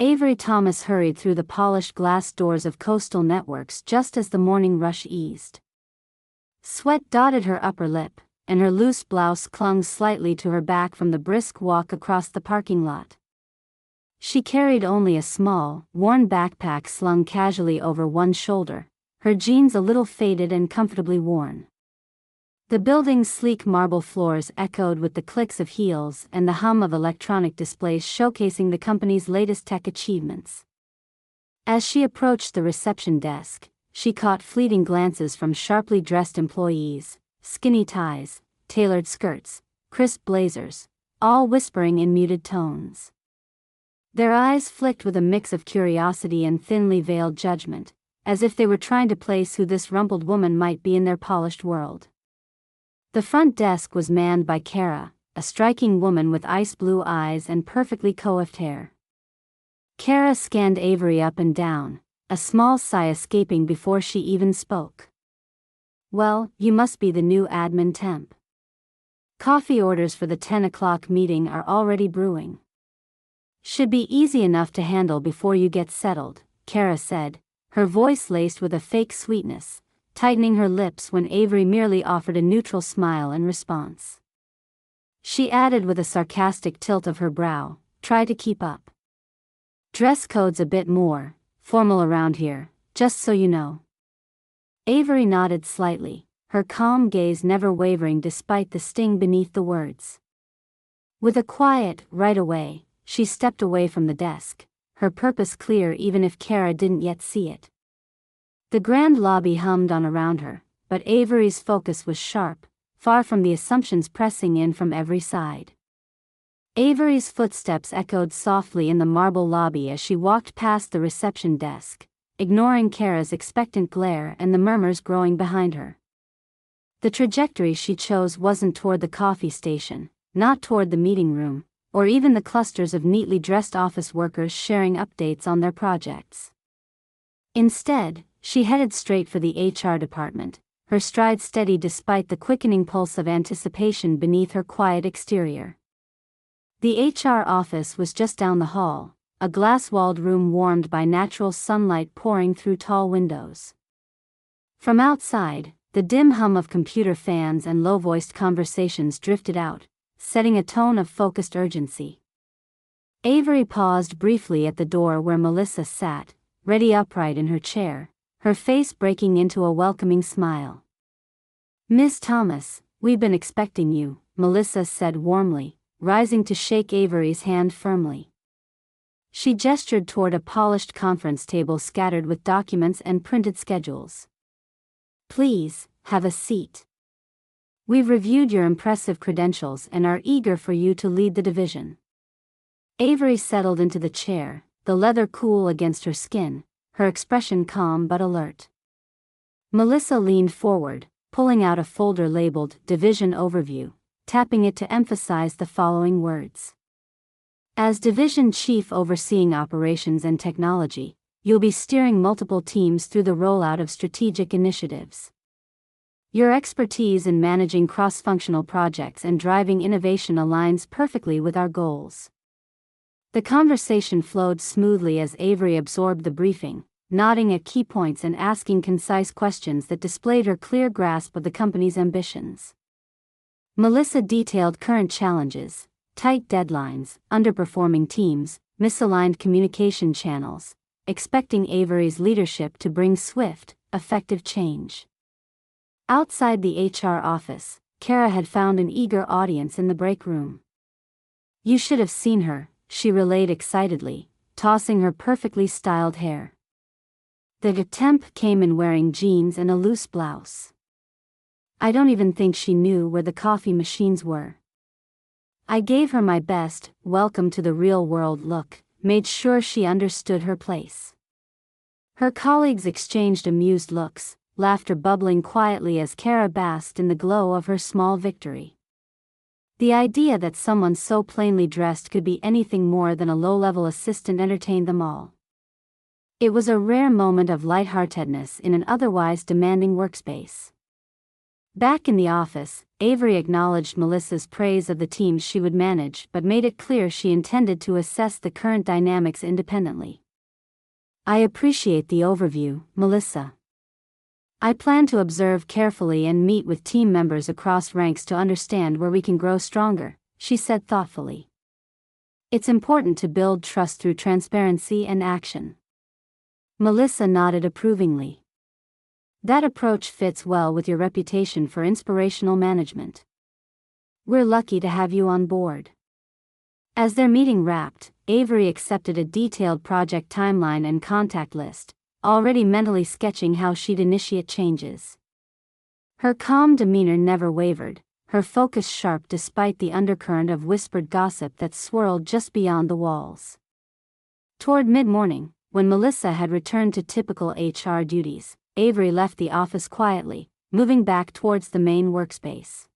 Avery Thomas hurried through the polished glass doors of Coastal Networks just as the morning rush eased. Sweat dotted her upper lip, and her loose blouse clung slightly to her back from the brisk walk across the parking lot. She carried only a small, worn backpack slung casually over one shoulder, her jeans a little faded and comfortably worn. The building's sleek marble floors echoed with the clicks of heels and the hum of electronic displays showcasing the company's latest tech achievements. As she approached the reception desk, she caught fleeting glances from sharply dressed employees, skinny ties, tailored skirts, crisp blazers, all whispering in muted tones. Their eyes flicked with a mix of curiosity and thinly veiled judgment, as if they were trying to place who this rumpled woman might be in their polished world. The front desk was manned by Kara, a striking woman with ice blue eyes and perfectly coiffed hair. Kara scanned Avery up and down, a small sigh escaping before she even spoke. "Well, you must be the new admin temp. Coffee orders for the 10 o'clock meeting are already brewing. Should be easy enough to handle before you get settled," Kara said, her voice laced with a fake sweetness, tightening her lips when Avery merely offered a neutral smile in response. She added with a sarcastic tilt of her brow, "Try to keep up. Dress code's a bit more formal around here, just so you know." Avery nodded slightly, her calm gaze never wavering despite the sting beneath the words. With a quiet, "right away," she stepped away from the desk, her purpose clear even if Kara didn't yet see it. The grand lobby hummed on around her, but Avery's focus was sharp, far from the assumptions pressing in from every side. Avery's footsteps echoed softly in the marble lobby as she walked past the reception desk, ignoring Kara's expectant glare and the murmurs growing behind her. The trajectory she chose wasn't toward the coffee station, not toward the meeting room, or even the clusters of neatly dressed office workers sharing updates on their projects. Instead, she headed straight for the HR department, her stride steady despite the quickening pulse of anticipation beneath her quiet exterior. The HR office was just down the hall, a glass-walled room warmed by natural sunlight pouring through tall windows. From outside, the dim hum of computer fans and low-voiced conversations drifted out, setting a tone of focused urgency. Avery paused briefly at the door where Melissa sat, ready upright in her chair, her face breaking into a welcoming smile. "Miss Thomas, we've been expecting you," Melissa said warmly, rising to shake Avery's hand firmly. She gestured toward a polished conference table scattered with documents and printed schedules. "Please, have a seat. We've reviewed your impressive credentials and are eager for you to lead the division." Avery settled into the chair, the leather cool against her skin, her expression calm but alert. Melissa leaned forward, pulling out a folder labeled Division Overview, tapping it to emphasize the following words. "As Division Chief overseeing operations and technology, you'll be steering multiple teams through the rollout of strategic initiatives. Your expertise in managing cross-functional projects and driving innovation aligns perfectly with our goals." The conversation flowed smoothly as Avery absorbed the briefing, nodding at key points and asking concise questions that displayed her clear grasp of the company's ambitions. Melissa detailed current challenges, tight deadlines, underperforming teams, misaligned communication channels, expecting Avery's leadership to bring swift, effective change. Outside the HR office, Kara had found an eager audience in the break room. "You should have seen her," she relayed excitedly, tossing her perfectly styled hair. The temp came in wearing jeans and a loose blouse. I don't even think she knew where the coffee machines were. I gave her my best, welcome to the real world look, made sure she understood her place. Her colleagues exchanged amused looks, laughter bubbling quietly as Kara basked in the glow of her small victory. The idea that someone so plainly dressed could be anything more than a low-level assistant entertained them all. It was a rare moment of lightheartedness in an otherwise demanding workspace. Back in the office, Avery acknowledged Melissa's praise of the teams she would manage but made it clear she intended to assess the current dynamics independently. "I appreciate the overview, Melissa. I plan to observe carefully and meet with team members across ranks to understand where we can grow stronger," she said thoughtfully. "It's important to build trust through transparency and action." Melissa nodded approvingly. "That approach fits well with your reputation for inspirational management. We're lucky to have you on board." As their meeting wrapped, Avery accepted a detailed project timeline and contact list, already mentally sketching how she'd initiate changes. Her calm demeanor never wavered, her focus sharp despite the undercurrent of whispered gossip that swirled just beyond the walls. Toward mid-morning, when Melissa had returned to typical HR duties, Avery left the office quietly, moving back towards the main workspace.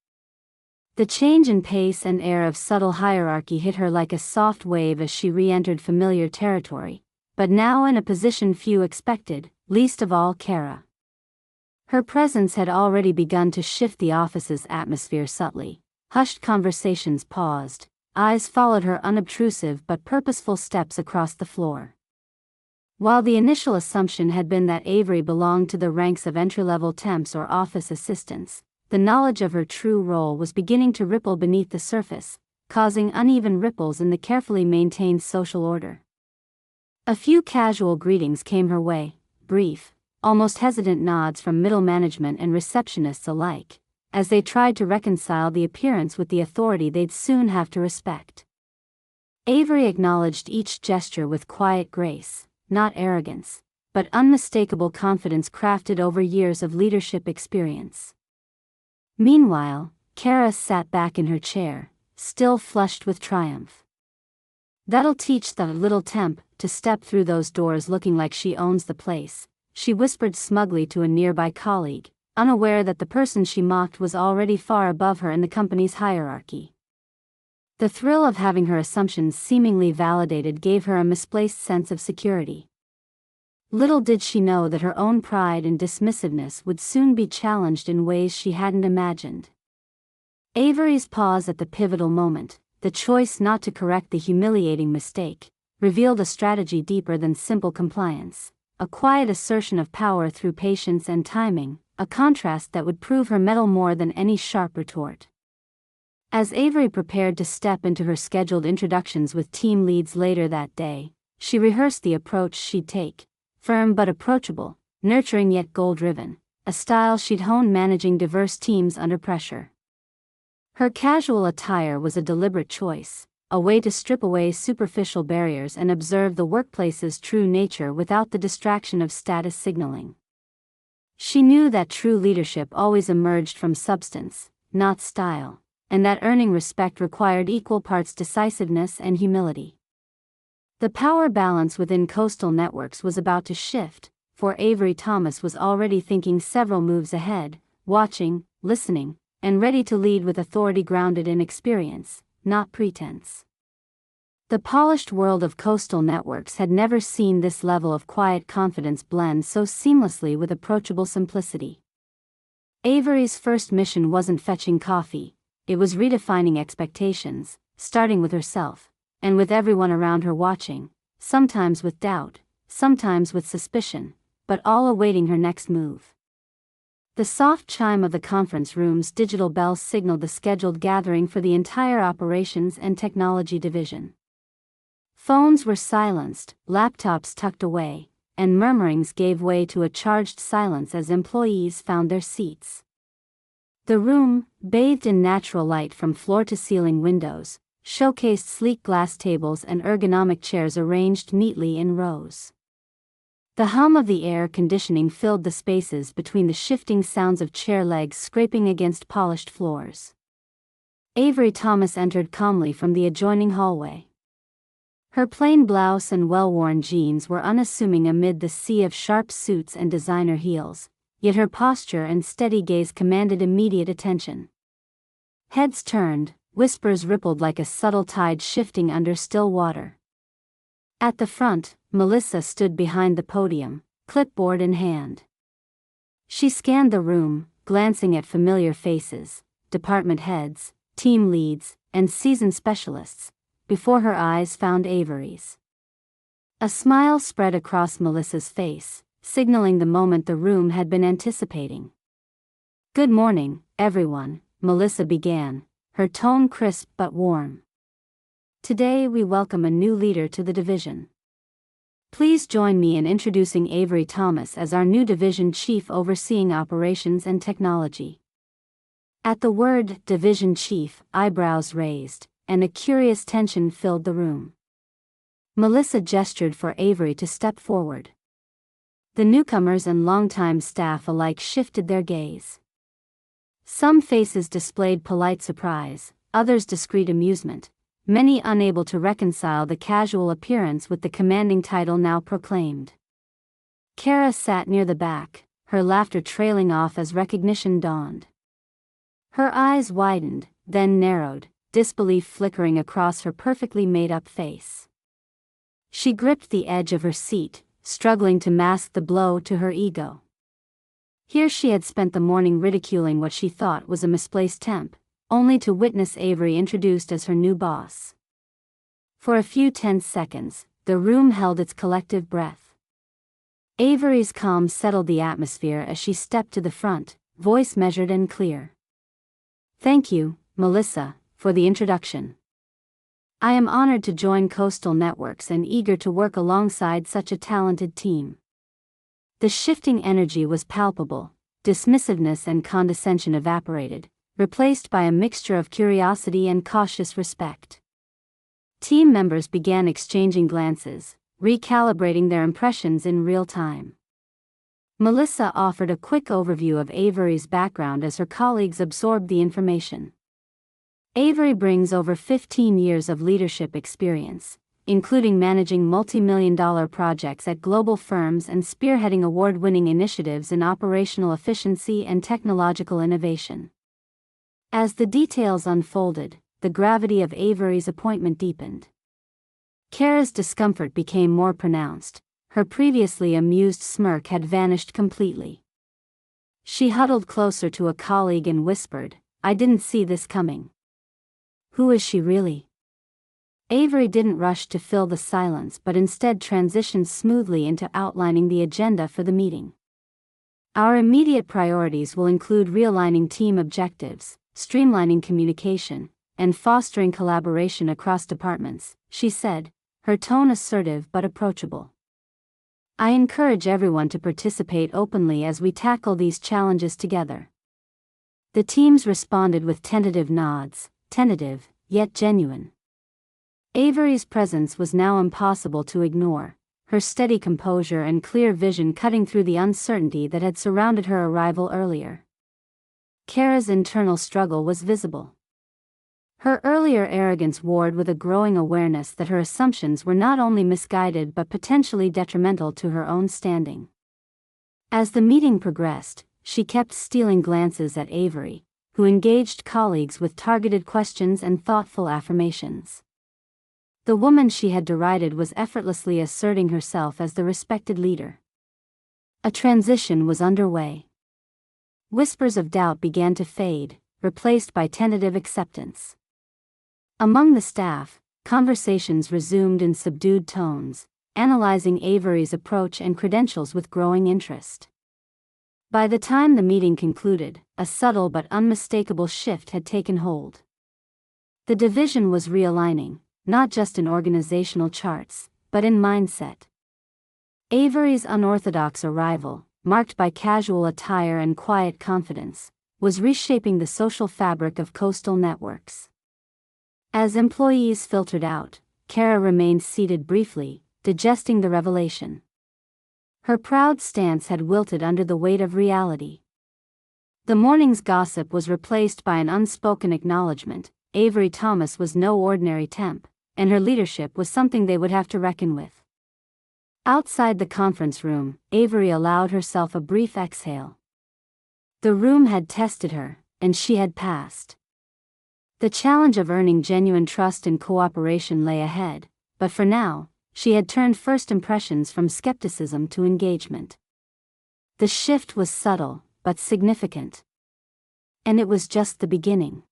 The change in pace and air of subtle hierarchy hit her like a soft wave as she re-entered familiar territory, but now in a position few expected, least of all Kara. Her presence had already begun to shift the office's atmosphere subtly. Hushed conversations paused, eyes followed her unobtrusive but purposeful steps across the floor. While the initial assumption had been that Avery belonged to the ranks of entry-level temps or office assistants, the knowledge of her true role was beginning to ripple beneath the surface, causing uneven ripples in the carefully maintained social order. A few casual greetings came her way, brief, almost hesitant nods from middle management and receptionists alike, as they tried to reconcile the appearance with the authority they'd soon have to respect. Avery acknowledged each gesture with quiet grace, not arrogance, but unmistakable confidence crafted over years of leadership experience. Meanwhile, Kara sat back in her chair, still flushed with triumph. "That'll teach the little temp to step through those doors looking like she owns the place," she whispered smugly to a nearby colleague, unaware that the person she mocked was already far above her in the company's hierarchy. The thrill of having her assumptions seemingly validated gave her a misplaced sense of security. Little did she know that her own pride and dismissiveness would soon be challenged in ways she hadn't imagined. Avery's pause at the pivotal moment, the choice not to correct the humiliating mistake, revealed a strategy deeper than simple compliance, a quiet assertion of power through patience and timing, a contrast that would prove her mettle more than any sharp retort. As Avery prepared to step into her scheduled introductions with team leads later that day, she rehearsed the approach she'd take, firm but approachable, nurturing yet goal-driven, a style she'd honed managing diverse teams under pressure. Her casual attire was a deliberate choice, a way to strip away superficial barriers and observe the workplace's true nature without the distraction of status signaling. She knew that true leadership always emerged from substance, not style, and that earning respect required equal parts decisiveness and humility. The power balance within Coastal Networks was about to shift, for Avery Thomas was already thinking several moves ahead, watching, listening, and ready to lead with authority grounded in experience, not pretense. The polished world of Coastal Networks had never seen this level of quiet confidence blend so seamlessly with approachable simplicity. Avery's first mission wasn't fetching coffee, it was redefining expectations, starting with herself, and with everyone around her watching, sometimes with doubt, sometimes with suspicion, but all awaiting her next move. The soft chime of the conference room's digital bell signaled the scheduled gathering for the entire operations and technology division. Phones were silenced, laptops tucked away, and murmurings gave way to a charged silence as employees found their seats. The room, bathed in natural light from floor-to-ceiling windows, showcased sleek glass tables and ergonomic chairs arranged neatly in rows. The hum of the air conditioning filled the spaces between the shifting sounds of chair legs scraping against polished floors. Avery Thomas entered calmly from the adjoining hallway. Her plain blouse and well-worn jeans were unassuming amid the sea of sharp suits and designer heels, yet her posture and steady gaze commanded immediate attention. Heads turned, whispers rippled like a subtle tide shifting under still water. At the front, Melissa stood behind the podium, clipboard in hand. She scanned the room, glancing at familiar faces, department heads, team leads, and seasoned specialists, before her eyes found Avery's. A smile spread across Melissa's face, signaling the moment the room had been anticipating. "Good morning, everyone," Melissa began, her tone crisp but warm. "Today we welcome a new leader to the division. Please join me in introducing Avery Thomas as our new division chief overseeing operations and technology." At the word division chief, eyebrows raised, and a curious tension filled the room. Melissa gestured for Avery to step forward. The newcomers and longtime staff alike shifted their gaze. Some faces displayed polite surprise, others discreet amusement, many unable to reconcile the casual appearance with the commanding title now proclaimed. Kara sat near the back, her laughter trailing off as recognition dawned. Her eyes widened, then narrowed, disbelief flickering across her perfectly made-up face. She gripped the edge of her seat, struggling to mask the blow to her ego. Here she had spent the morning ridiculing what she thought was a misplaced temp, only to witness Avery introduced as her new boss. For a few tense seconds, the room held its collective breath. Avery's calm settled the atmosphere as she stepped to the front, voice measured and clear. "Thank you, Melissa, for the introduction. I am honored to join Coastal Networks and eager to work alongside such a talented team." The shifting energy was palpable, dismissiveness and condescension evaporated, replaced by a mixture of curiosity and cautious respect. Team members began exchanging glances, recalibrating their impressions in real time. Melissa offered a quick overview of Avery's background as her colleagues absorbed the information. Avery brings over 15 years of leadership experience, including managing multi-million-dollar projects at global firms and spearheading award-winning initiatives in operational efficiency and technological innovation. As the details unfolded, the gravity of Avery's appointment deepened. Kara's discomfort became more pronounced, her previously amused smirk had vanished completely. She huddled closer to a colleague and whispered, "I didn't see this coming." "Who is she really?" Avery didn't rush to fill the silence but instead transitioned smoothly into outlining the agenda for the meeting. "Our immediate priorities will include realigning team objectives, streamlining communication, and fostering collaboration across departments," she said, her tone assertive but approachable. "I encourage everyone to participate openly as we tackle these challenges together." The teams responded with tentative nods, tentative, yet genuine. Avery's presence was now impossible to ignore, her steady composure and clear vision cutting through the uncertainty that had surrounded her arrival earlier. Kara's internal struggle was visible. Her earlier arrogance warred with a growing awareness that her assumptions were not only misguided but potentially detrimental to her own standing. As the meeting progressed, she kept stealing glances at Avery, who engaged colleagues with targeted questions and thoughtful affirmations. The woman she had derided was effortlessly asserting herself as the respected leader. A transition was underway. Whispers of doubt began to fade, replaced by tentative acceptance. Among the staff, conversations resumed in subdued tones, analyzing Avery's approach and credentials with growing interest. By the time the meeting concluded, a subtle but unmistakable shift had taken hold. The division was realigning, not just in organizational charts, but in mindset. Avery's unorthodox arrival, marked by casual attire and quiet confidence, was reshaping the social fabric of Coastal Networks. As employees filtered out, Kara remained seated briefly, digesting the revelation. Her proud stance had wilted under the weight of reality. The morning's gossip was replaced by an unspoken acknowledgement: Avery Thomas was no ordinary temp, and her leadership was something they would have to reckon with. Outside the conference room, Avery allowed herself a brief exhale. The room had tested her, and she had passed. The challenge of earning genuine trust and cooperation lay ahead, but for now, she had turned first impressions from skepticism to engagement. The shift was subtle, but significant. And it was just the beginning.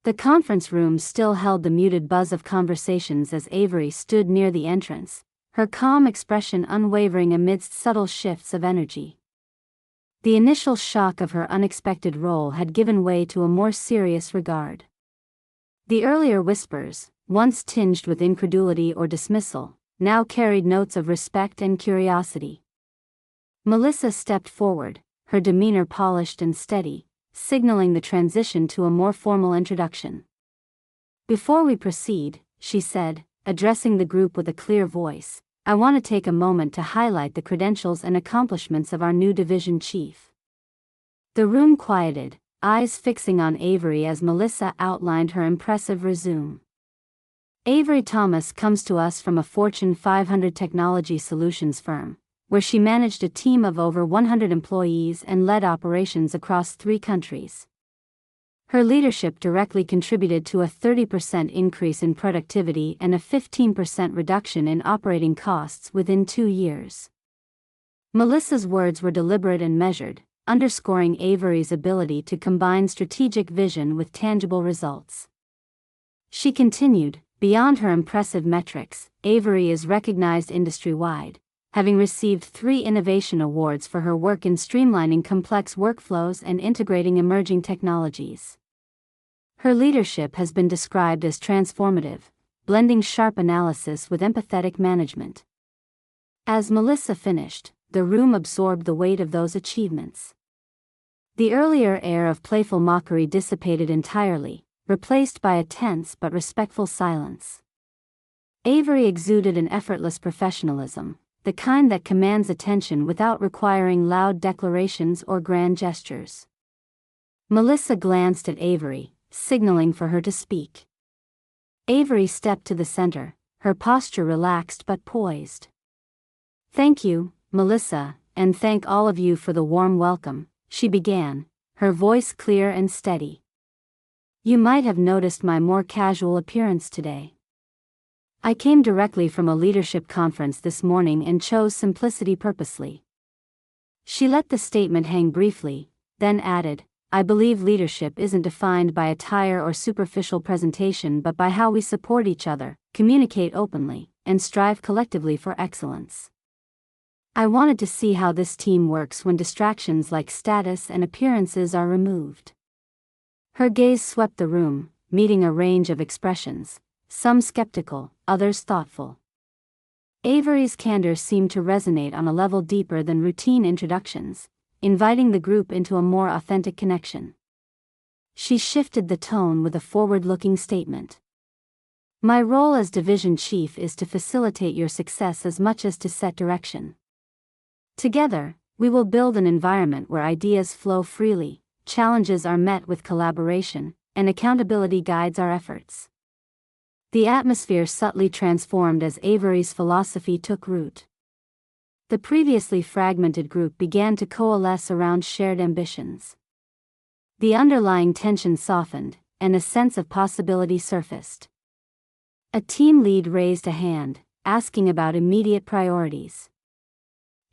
The conference room still held the muted buzz of conversations as Avery stood near the entrance, her calm expression unwavering amidst subtle shifts of energy. The initial shock of her unexpected role had given way to a more serious regard. The earlier whispers, once tinged with incredulity or dismissal, now carried notes of respect and curiosity. Melissa stepped forward, her demeanor polished and steady, signaling the transition to a more formal introduction. "Before we proceed," she said, addressing the group with a clear voice, "I want to take a moment to highlight the credentials and accomplishments of our new division chief." The room quieted, eyes fixing on Avery as Melissa outlined her impressive resume. Avery Thomas comes to us from a Fortune 500 technology solutions firm, where she managed a team of over 100 employees and led operations across 3 countries. Her leadership directly contributed to a 30% increase in productivity and a 15% reduction in operating costs within 2 years. Melissa's words were deliberate and measured, underscoring Avery's ability to combine strategic vision with tangible results. She continued, "Beyond her impressive metrics, Avery is recognized industry-wide, having received 3 innovation awards for her work in streamlining complex workflows and integrating emerging technologies. Her leadership has been described as transformative, blending sharp analysis with empathetic management." As Melissa finished, the room absorbed the weight of those achievements. The earlier air of playful mockery dissipated entirely, replaced by a tense but respectful silence. Avery exuded an effortless professionalism, the kind that commands attention without requiring loud declarations or grand gestures. Melissa glanced at Avery, signaling for her to speak. Avery stepped to the center, her posture relaxed but poised. "Thank you, Melissa, and thank all of you for the warm welcome," she began, her voice clear and steady. "You might have noticed my more casual appearance today. I came directly from a leadership conference this morning and chose simplicity purposely." She let the statement hang briefly, then added, "I believe leadership isn't defined by attire or superficial presentation but by how we support each other, communicate openly, and strive collectively for excellence. I wanted to see how this team works when distractions like status and appearances are removed." Her gaze swept the room, meeting a range of expressions, some skeptical, others thoughtful. Avery's candor seemed to resonate on a level deeper than routine introductions, inviting the group into a more authentic connection. She shifted the tone with a forward-looking statement. "My role as division chief is to facilitate your success as much as to set direction. Together, we will build an environment where ideas flow freely, challenges are met with collaboration, and accountability guides our efforts." The atmosphere subtly transformed as Avery's philosophy took root. The previously fragmented group began to coalesce around shared ambitions. The underlying tension softened, and a sense of possibility surfaced. A team lead raised a hand, asking about immediate priorities.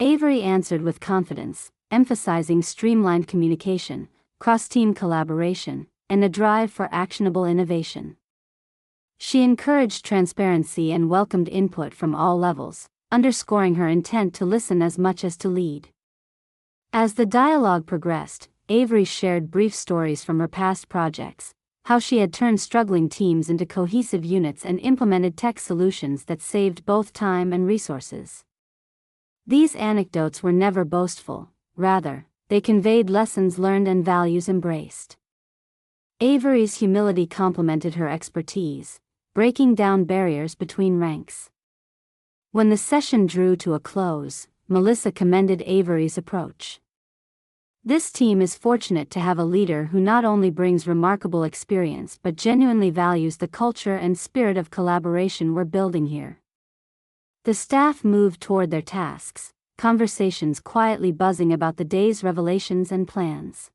Avery answered with confidence, emphasizing streamlined communication, cross-team collaboration, and a drive for actionable innovation. She encouraged transparency and welcomed input from all levels, underscoring her intent to listen as much as to lead. As the dialogue progressed, Avery shared brief stories from her past projects, how she had turned struggling teams into cohesive units and implemented tech solutions that saved both time and resources. These anecdotes were never boastful, rather, they conveyed lessons learned and values embraced. Avery's humility complemented her expertise, breaking down barriers between ranks. When the session drew to a close, Melissa commended Avery's approach. "This team is fortunate to have a leader who not only brings remarkable experience but genuinely values the culture and spirit of collaboration we're building here." The staff moved toward their tasks, conversations quietly buzzing about the day's revelations and plans.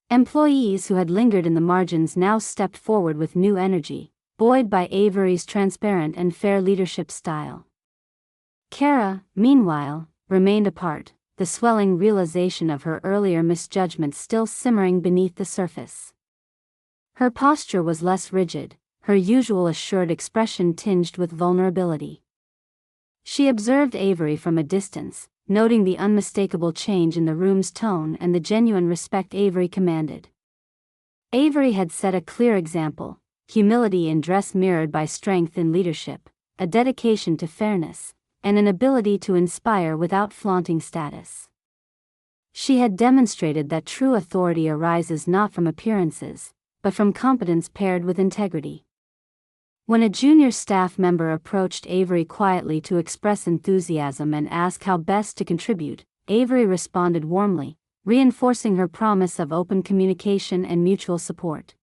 Employees who had lingered in the margins now stepped forward with new energy, buoyed by Avery's transparent and fair leadership style. Kara, meanwhile, remained apart, the swelling realization of her earlier misjudgment still simmering beneath the surface. Her posture was less rigid, her usual assured expression tinged with vulnerability. She observed Avery from a distance, noting the unmistakable change in the room's tone and the genuine respect Avery commanded. Avery had set a clear example, humility in dress mirrored by strength in leadership, a dedication to fairness, and an ability to inspire without flaunting status. She had demonstrated that true authority arises not from appearances, but from competence paired with integrity. When a junior staff member approached Avery quietly to express enthusiasm and ask how best to contribute, Avery responded warmly, reinforcing her promise of open communication and mutual support.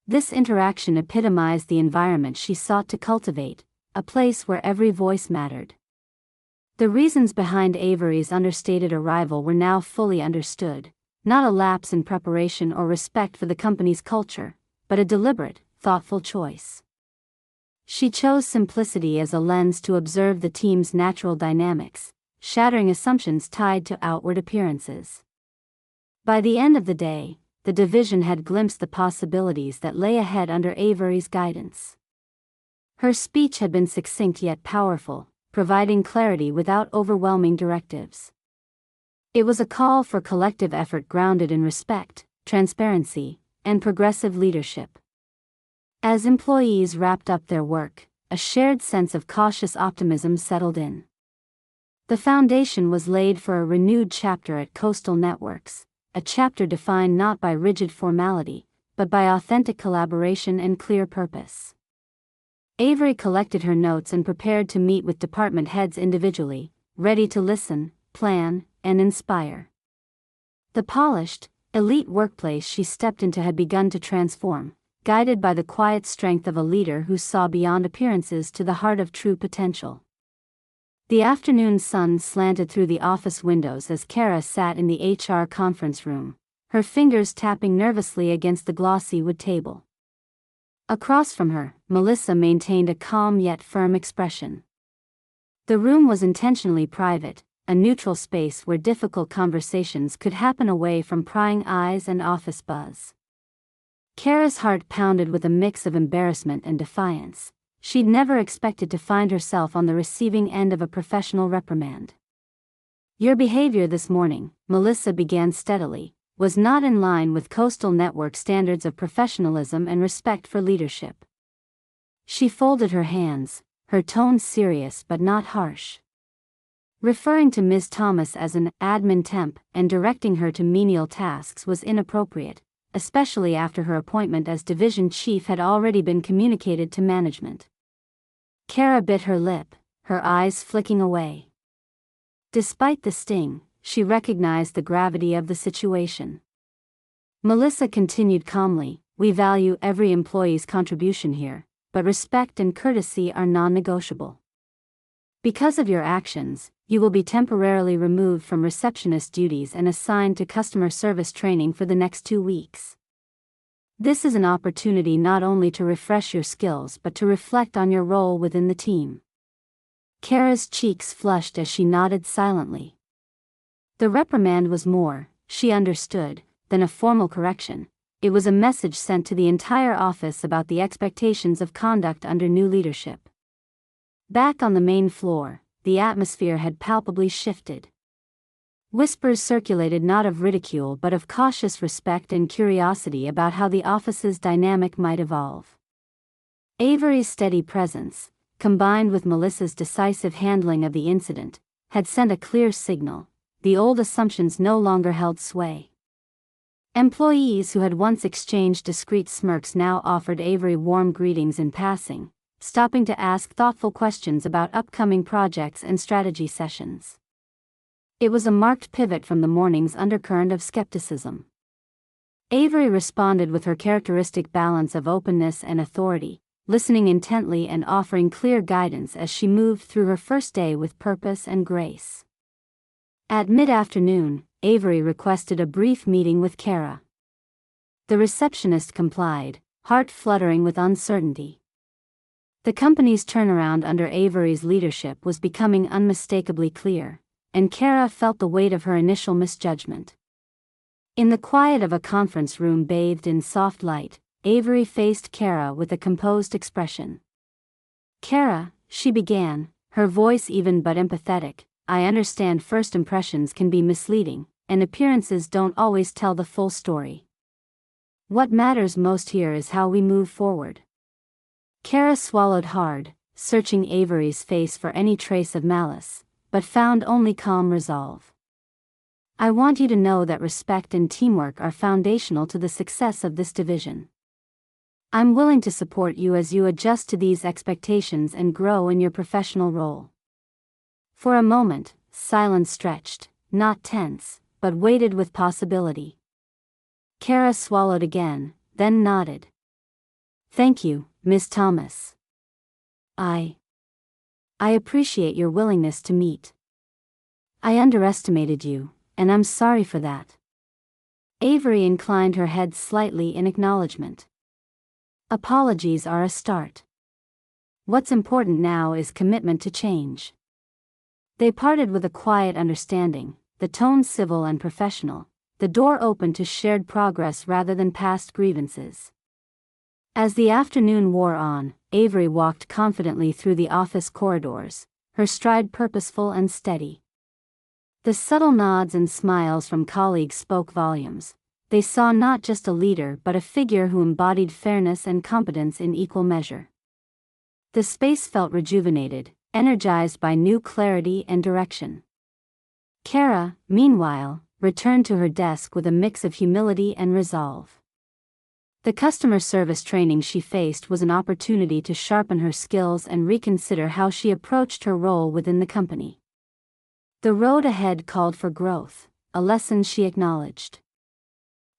This interaction epitomized the environment she sought to cultivate, a place where every voice mattered. The reasons behind Avery's understated arrival were now fully understood, not a lapse in preparation or respect for the company's culture, but a deliberate, thoughtful choice. She chose simplicity as a lens to observe the team's natural dynamics, shattering assumptions tied to outward appearances. By the end of the day, the division had glimpsed the possibilities that lay ahead under Avery's guidance. Her speech had been succinct yet powerful, providing clarity without overwhelming directives. It was a call for collective effort grounded in respect, transparency, and progressive leadership. As employees wrapped up their work, a shared sense of cautious optimism settled in. The foundation was laid for a renewed chapter at Coastal Networks, a chapter defined not by rigid formality, but by authentic collaboration and clear purpose. Avery collected her notes and prepared to meet with department heads individually, ready to listen, plan, and inspire. The polished, elite workplace she stepped into had begun to transform, guided by the quiet strength of a leader who saw beyond appearances to the heart of true potential. The afternoon sun slanted through the office windows as Kara sat in the HR conference room, her fingers tapping nervously against the glossy wood table. Across from her, Melissa maintained a calm yet firm expression. The room was intentionally private, a neutral space where difficult conversations could happen away from prying eyes and office buzz. Kara's heart pounded with a mix of embarrassment and defiance. She'd never expected to find herself on the receiving end of a professional reprimand. "Your behavior this morning," Melissa began steadily, "was not in line with Coastal Network standards of professionalism and respect for leadership." She folded her hands, her tone serious but not harsh. Referring to Ms. Thomas as an admin temp and directing her to menial tasks was inappropriate, especially after her appointment as division chief had already been communicated to management. Kara bit her lip, her eyes flicking away. Despite the sting, she recognized the gravity of the situation. Melissa continued calmly, "We value every employee's contribution here, but respect and courtesy are non-negotiable. Because of your actions, you will be temporarily removed from receptionist duties and assigned to customer service training for the next 2 weeks. This is an opportunity not only to refresh your skills but to reflect on your role within the team." Kara's cheeks flushed as she nodded silently. The reprimand was more, she understood, than a formal correction. It was a message sent to the entire office about the expectations of conduct under new leadership. Back on the main floor, the atmosphere had palpably shifted. Whispers circulated not of ridicule but of cautious respect and curiosity about how the office's dynamic might evolve. Avery's steady presence, combined with Melissa's decisive handling of the incident, had sent a clear signal. The old assumptions no longer held sway. Employees who had once exchanged discreet smirks now offered Avery warm greetings in passing, stopping to ask thoughtful questions about upcoming projects and strategy sessions. It was a marked pivot from the morning's undercurrent of skepticism. Avery responded with her characteristic balance of openness and authority, listening intently and offering clear guidance as she moved through her first day with purpose and grace. At mid-afternoon, Avery requested a brief meeting with Kara. The receptionist complied, heart fluttering with uncertainty. The company's turnaround under Avery's leadership was becoming unmistakably clear, and Kara felt the weight of her initial misjudgment. In the quiet of a conference room bathed in soft light, Avery faced Kara with a composed expression. "Kara," she began, her voice even but empathetic, "I understand first impressions can be misleading, and appearances don't always tell the full story. What matters most here is how we move forward." Kara swallowed hard, searching Avery's face for any trace of malice, but found only calm resolve. "I want you to know that respect and teamwork are foundational to the success of this division. I'm willing to support you as you adjust to these expectations and grow in your professional role." For a moment, silence stretched, not tense, but weighted with possibility. Kara swallowed again, then nodded. "Thank you, Miss Thomas. I appreciate your willingness to meet. I underestimated you, and I'm sorry for that." Avery inclined her head slightly in acknowledgement. "Apologies are a start. What's important now is commitment to change." They parted with a quiet understanding, the tone civil and professional, the door open to shared progress rather than past grievances. As the afternoon wore on, Avery walked confidently through the office corridors, her stride purposeful and steady. The subtle nods and smiles from colleagues spoke volumes. They saw not just a leader but a figure who embodied fairness and competence in equal measure. The space felt rejuvenated, energized by new clarity and direction. Kara, meanwhile, returned to her desk with a mix of humility and resolve. The customer service training she faced was an opportunity to sharpen her skills and reconsider how she approached her role within the company. The road ahead called for growth, a lesson she acknowledged.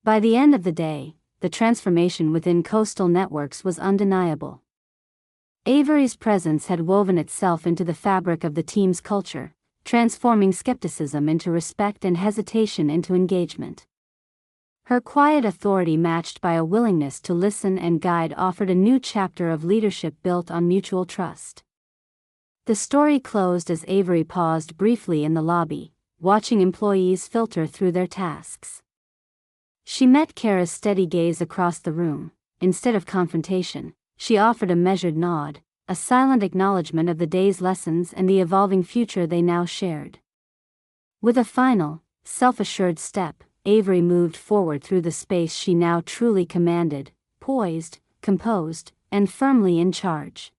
By the end of the day, the transformation within Coastal Networks was undeniable. Avery's presence had woven itself into the fabric of the team's culture, transforming skepticism into respect and hesitation into engagement. Her quiet authority matched by a willingness to listen and guide offered a new chapter of leadership built on mutual trust. The story closed as Avery paused briefly in the lobby, watching employees filter through their tasks. She met Kara's steady gaze across the room. Instead of confrontation, she offered a measured nod, a silent acknowledgement of the day's lessons and the evolving future they now shared. With a final, self-assured step, Avery moved forward through the space she now truly commanded, poised, composed, and firmly in charge.